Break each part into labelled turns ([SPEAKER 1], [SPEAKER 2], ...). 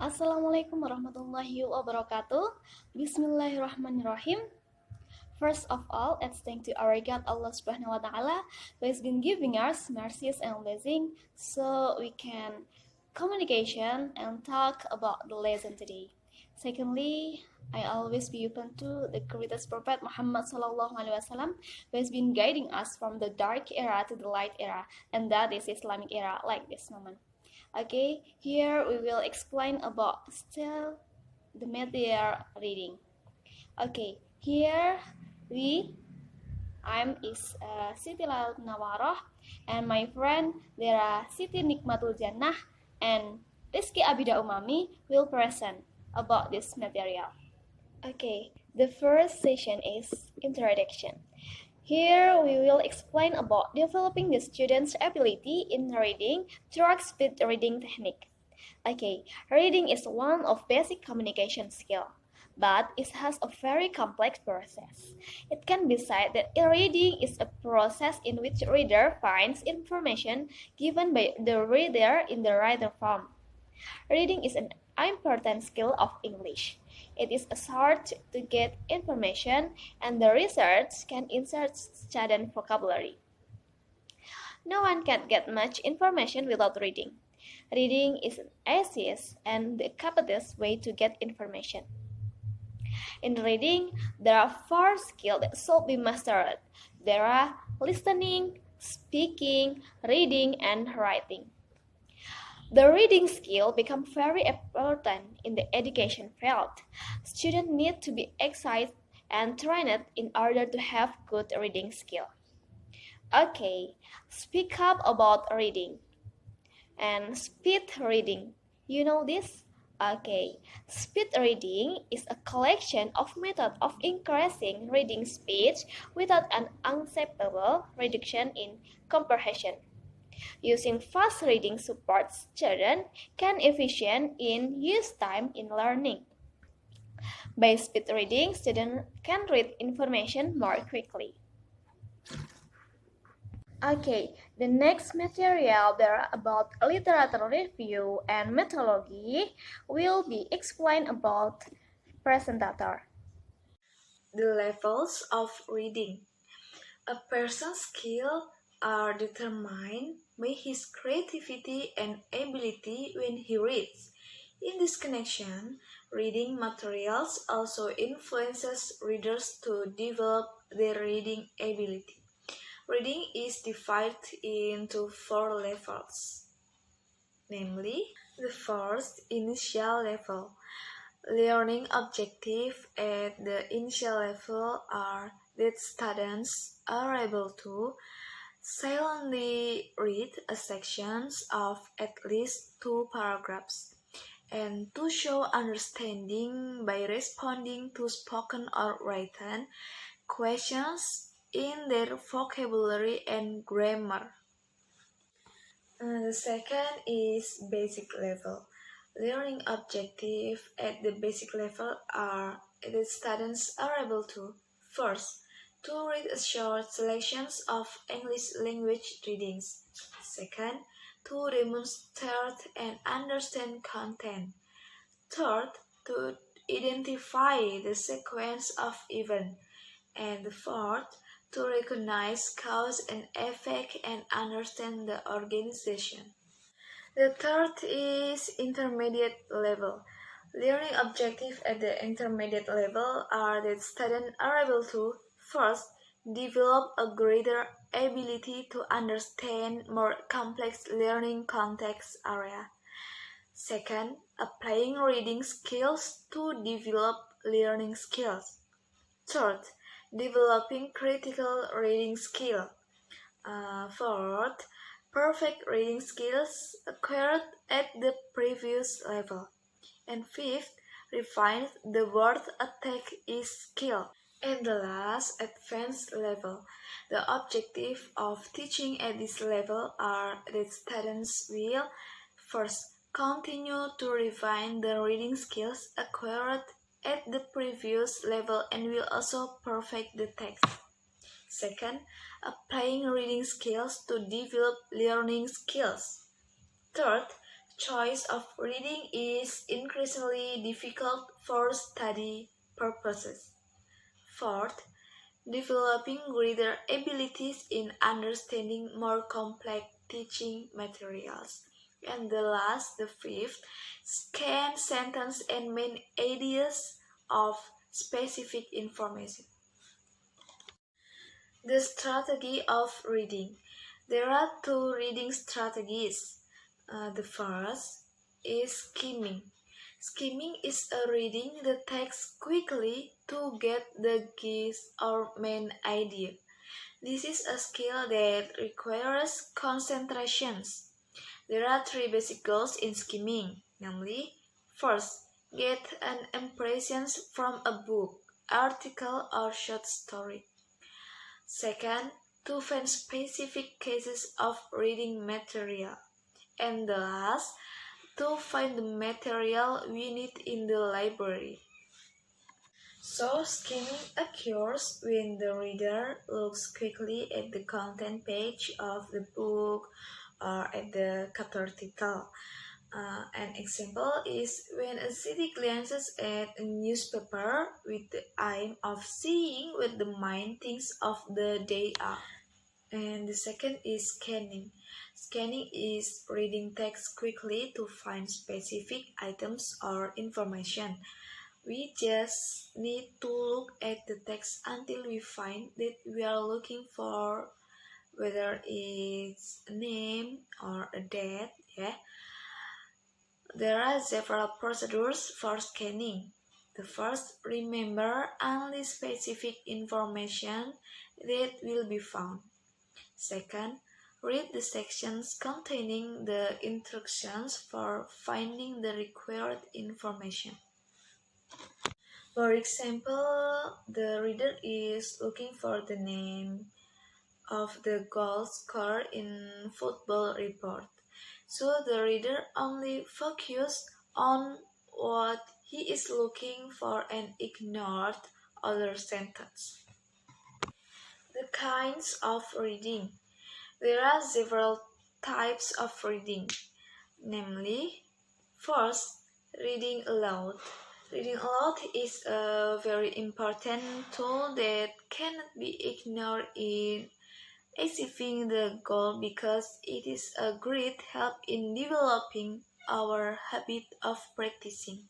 [SPEAKER 1] Assalamualaikum warahmatullahi wabarakatuh. Bismillahirrahmanirrahim. First of all, let's thank to our God Allah Subhanahu wa Ta'ala who has been giving us mercies and blessing so we can communication and talk about the lesson today. Secondly, I always be open to the greatest Prophet Muhammad Sallallahu Alaihi Wasallam who has been guiding us from the dark era to the light era, and that is Islamic era like this moment. Okay, here we will explain about still the media reading. Okay, here I'm Siti Munawaroh and my friend there are Siti Nikmatul Jannah and Rizqi Abida Umami will present about this material. Okay, the first session is introduction. Here we will explain about developing the student's ability in reading through speed reading technique. Okay, reading is one of basic communication skill, but it has a very complex process. It can be said that reading is a process in which reader finds information given by the reader in the written form. Reading is an important skill of English. It is a sort to get information, and the research can insert student vocabulary. No one can get much information without reading. Reading is an easiest and the quickest way to get information. In reading, there are 4 skills that should be mastered. There are listening, speaking, reading, and writing. The reading skill becomes very important in the education field. Students need to be exercised and trained in order to have good reading skill. Okay, speak up about reading and speed reading. You know this? Okay, speed reading is a collection of methods of increasing reading speed without an unacceptable reduction in comprehension. Using fast reading supports children can efficient in use time in learning. By speed reading, students can read information more quickly. Okay, the next material there about literature review and methodology will be explained about presentator.
[SPEAKER 2] The levels of reading. A person's skills are determined by his creativity and ability when he reads. In this connection, reading materials also influences readers to develop their reading ability. Reading is divided into 4 levels, namely, the first, initial level. Learning objectives at the initial level are that students are able to silently read a sections of at least 2 paragraphs and to show understanding by responding to spoken or written questions in their vocabulary and grammar. The second is basic level. Learning objectives at the basic level are that students are able to, first, to read a short selections of English language readings. Second, to demonstrate and understand content. Third, to identify the sequence of events. And fourth, to recognize cause and effect and understand the organization. The third is intermediate level. Learning objectives at the intermediate level are that students are able to, first, develop a greater ability to understand more complex learning context area. Second, applying reading skills to develop learning skills. Third, developing critical reading skill. Fourth, perfect reading skills acquired at the previous level. And fifth, refine the word attack is skill. And the last, advanced level. The objective of teaching at this level are that students will first continue to refine the reading skills acquired at the previous level and will also perfect the text. Second, applying reading skills to develop learning skills. Third, choice of reading is increasingly difficult for study purposes. Fourth, developing greater abilities in understanding more complex teaching materials. And the fifth, scan sentence and main ideas of specific information. The strategy of reading. There are two reading strategies. The first is skimming. Skimming is a reading the text quickly to get the gist or main idea. This is a skill that requires concentration. There are three basic goals in skimming, namely, first, get an impression from a book, article, or short story. Second, to find specific cases of reading material. And the last, to find the material we need in the library. So, skimming occurs when the reader looks quickly at the content page of the book or at the chapter title. An example is when a city glances at a newspaper with the aim of seeing what the mind thinks of the day are. And the second is scanning. Scanning is reading text quickly to find specific items or information. We just need to look at the text until we find that we are looking for, whether it's a name or a date. There are several procedures for scanning. The first, remember only specific information that will be found. Second, read the sections containing the instructions for finding the required information. For example, the reader is looking for the name of the goal scorer in football report. So the reader only focuses on what he is looking for and ignored other sentences. The kinds of reading. There are several types of reading, namely, first, reading aloud. Reading aloud is a very important tool that cannot be ignored in achieving the goal because it is a great help in developing our habit of practicing.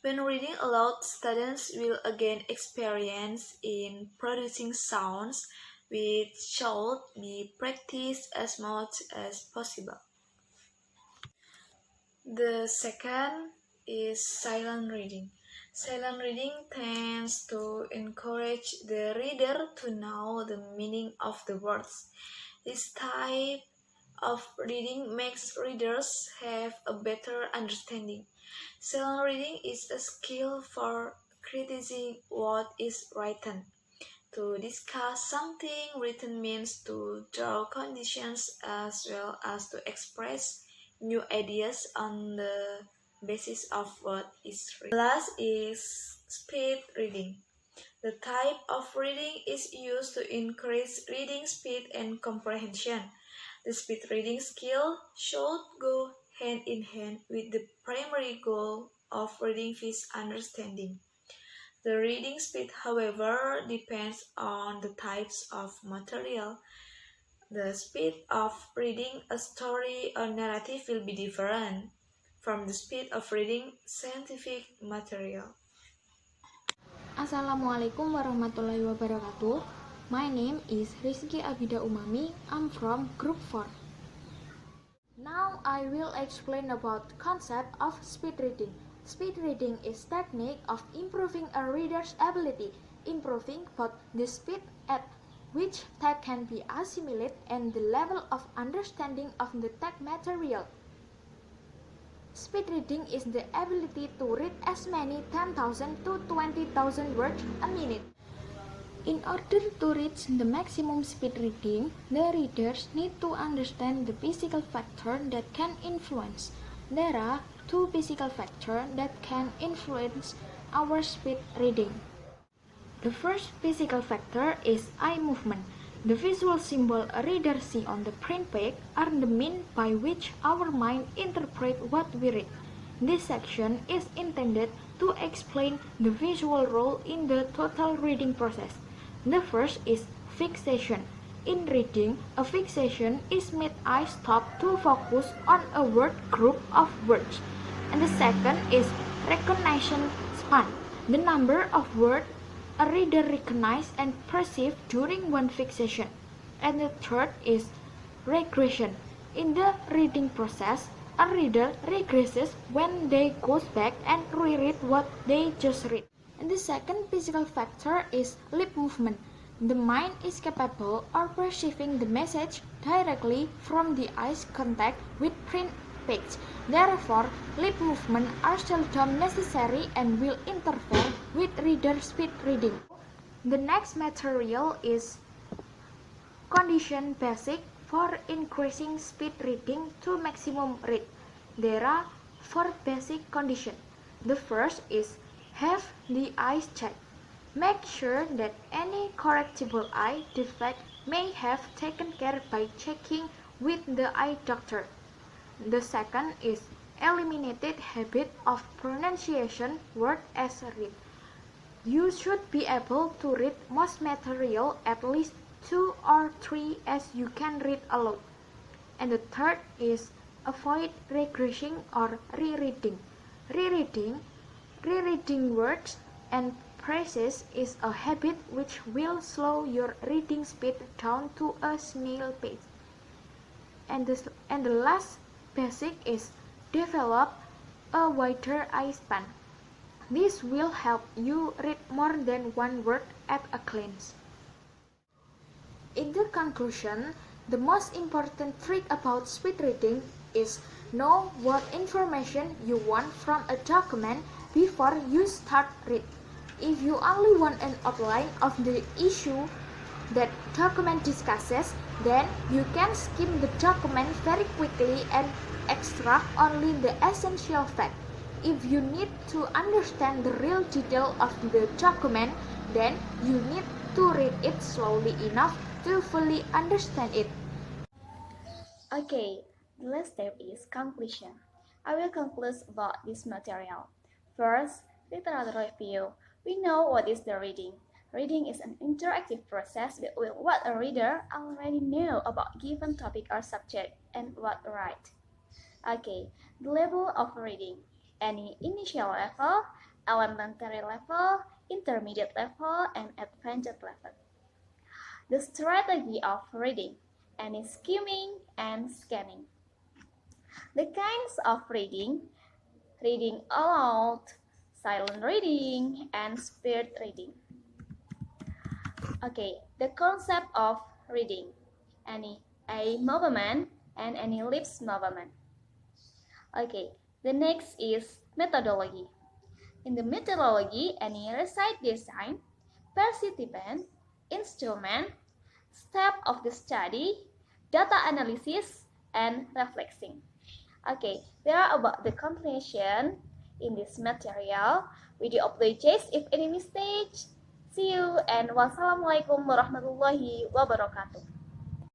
[SPEAKER 2] When reading aloud, students will gain experience in producing sounds which should be practiced as much as possible. The second is silent reading. Silent reading tends to encourage the reader to know the meaning of the words. This type of reading makes readers have a better understanding. Silent reading is a skill for criticizing what is written. To discuss something written means to draw conditions as well as to express new ideas on the basis of what is written. Last is speed reading. The type of reading is used to increase reading speed and comprehension. The speed reading skill should go hand in hand with the primary goal of reading with understanding. The reading speed, however, depends on the types of material. The speed of reading a story or narrative will be different from the speed of reading scientific material.
[SPEAKER 3] Assalamualaikum warahmatullahi wabarakatuh. My name is Rizqi Abida Umami. I'm from Group 4. Now I will explain about the concept of speed reading. Speed reading is technique of improving a reader's ability, improving both the speed at which text can be assimilated and the level of understanding of the text material. Speed reading is the ability to read as many 10,000 to 20,000 words a minute. In order to reach the maximum speed reading, the readers need to understand the physical factors that can influence. There are two physical factors that can influence our speed reading. The first physical factor is eye movement. The visual symbol a reader sees on the print page are the means by which our mind interprets what we read. This section is intended to explain the visual role in the total reading process. The first is fixation. In reading, a fixation is made eyes stop to focus on a word group of words. And the second is recognition span, the number of words a reader recognizes and perceives during one fixation. And the third is regression. In the reading process, a reader regresses when they go back and reread what they just read. And the second physical factor is lip movement. The mind is capable of perceiving the message directly from the eye's contact with print page. Therefore, lip movements are seldom necessary and will interfere with reader speed reading. The next material is condition basic for increasing speed reading to maximum rate. There are 4 basic conditions. The first is have the eyes checked. Make sure that any correctable eye defect may have taken care by checking with the eye doctor. The second is eliminated habit of pronunciation word as read. You should be able to read most material at least 2 or 3 as you can read aloud. And the third is avoid regressing or rereading. Rereading words and phrases is a habit which will slow your reading speed down to a snail pace. And the last basic is develop a wider eye span. This will help you read more than one word at a glance. In the conclusion, the most important trick about speed reading is know what information you want from a document before you start read. If you only want an outline of the issue that document discusses, then you can skim the document very quickly and extract only the essential fact. If you need to understand the real detail of the document, then you need to read it slowly enough to fully understand it.
[SPEAKER 1] Okay, the last step is conclusion. I will conclude about this material. First, literature review. We know what is the reading. Reading is an interactive process between what a reader already know about given topic or subject and what write. Okay, the level of reading. Any initial level, elementary level, intermediate level, and advanced level. The strategy of reading. Any skimming and scanning. The kinds of reading. Reading aloud, silent reading, and speed reading. Okay, the concept of reading. Any eye movement and any lips movement. Okay, the next is methodology. In the methodology, any recite design, participant, instrument, step of the study, data analysis, and reflecting. Okay, there are about the completion in this material. We do apologize if any mistakes. See you and wassalamualaikum warahmatullahi wabarakatuh.